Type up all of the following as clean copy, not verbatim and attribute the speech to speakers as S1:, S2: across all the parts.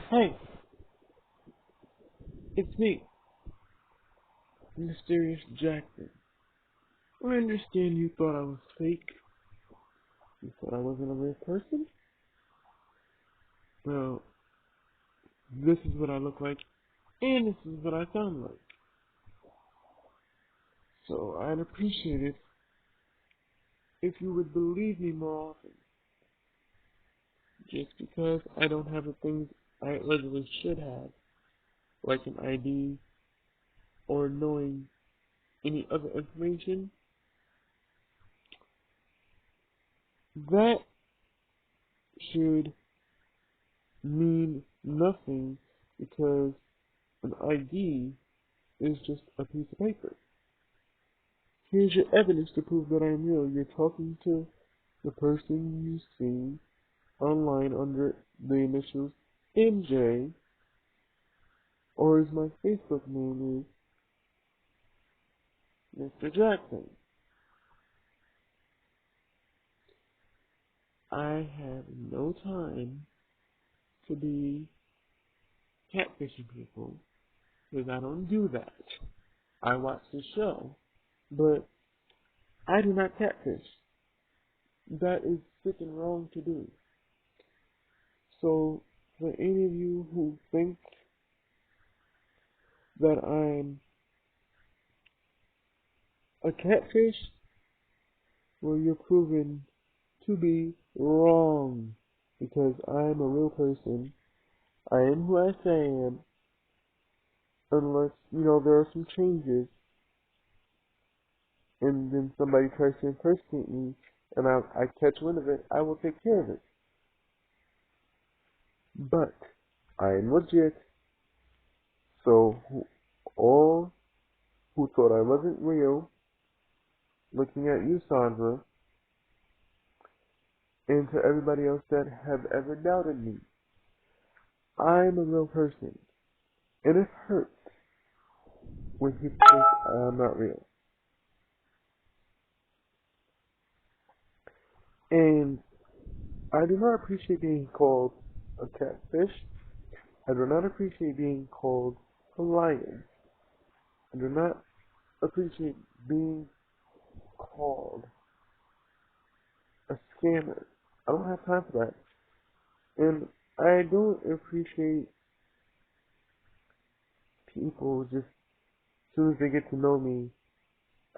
S1: Hey, it's me, Mysterious Jackson. I understand you thought I was fake. You thought I wasn't a real person? Well, this is what I look like, and this is what I sound like. So I'd appreciate it if you would believe me more often. Just because I don't have the things I allegedly should have, like an ID or knowing any other information, that should mean nothing because an ID is just a piece of paper. Here's your evidence to prove that I'm real. You're talking to the person you see online under the initials MJ, or as my Facebook name is Mr. Jackson. I have no time to be catfishing people because I don't do that. I watch the show, but I do not catfish. That is sick and wrong to do. So, for any of you who think that I'm a catfish, well, you're proven to be wrong because I'm a real person. I am who I say I am, unless, there are some changes and then somebody tries to impersonate me and I catch wind of it, I will take care of it. But I am legit, so all who thought I wasn't real, looking at you, Sandra, and to everybody else that have ever doubted me, I'm a real person, and it hurts when people think I'm not real. And I do not appreciate being called a catfish. I do not appreciate being called a lion. I do not appreciate being called a scammer. I don't have time for that. And I don't appreciate people just as soon as they get to know me,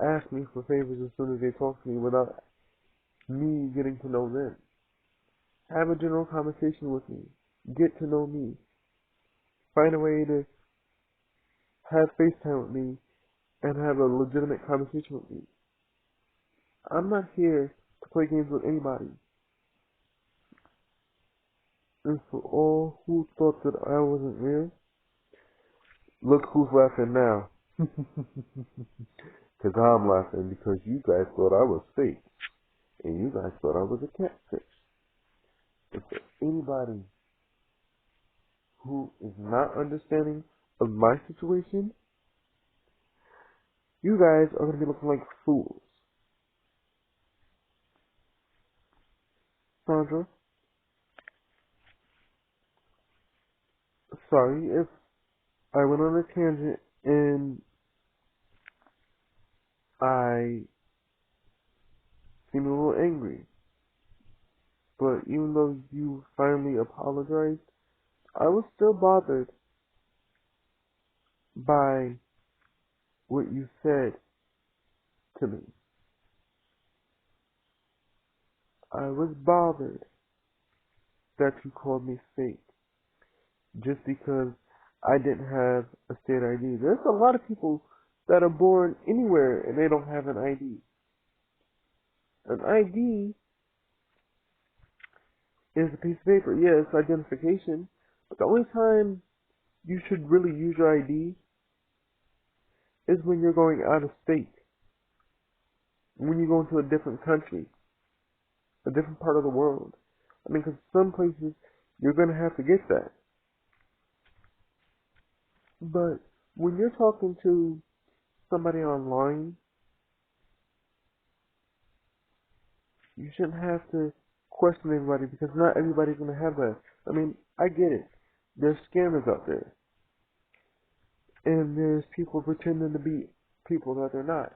S1: ask me for favors as soon as they talk to me without me getting to know them. Have a general conversation with me. Get to know me. Find a way to have FaceTime with me and have a legitimate conversation with me. I'm not here to play games with anybody. And for all who thought that I wasn't real, look who's laughing now. Because I'm laughing because you guys thought I was fake. And you guys thought I was a catfish. If there's anybody who is not understanding of my situation, you guys are going to be looking like fools. Sandra, sorry if I went on a tangent and I seemed a little angry. But even though you finally apologized, I was still bothered by what you said to me. I was bothered that you called me fake just because I didn't have a state ID. There's a lot of people that are born anywhere and they don't have an ID. An ID is a piece of paper. Yeah, it's identification. But the only time you should really use your ID is when you're going out of state. When you go into a different country, a different part of the world. I mean, because some places you're going to have to get that. But when you're talking to somebody online, you shouldn't have to question everybody because not everybody's going to have that. I mean, I get it. There's scammers out there, and there's people pretending to be people that they're not.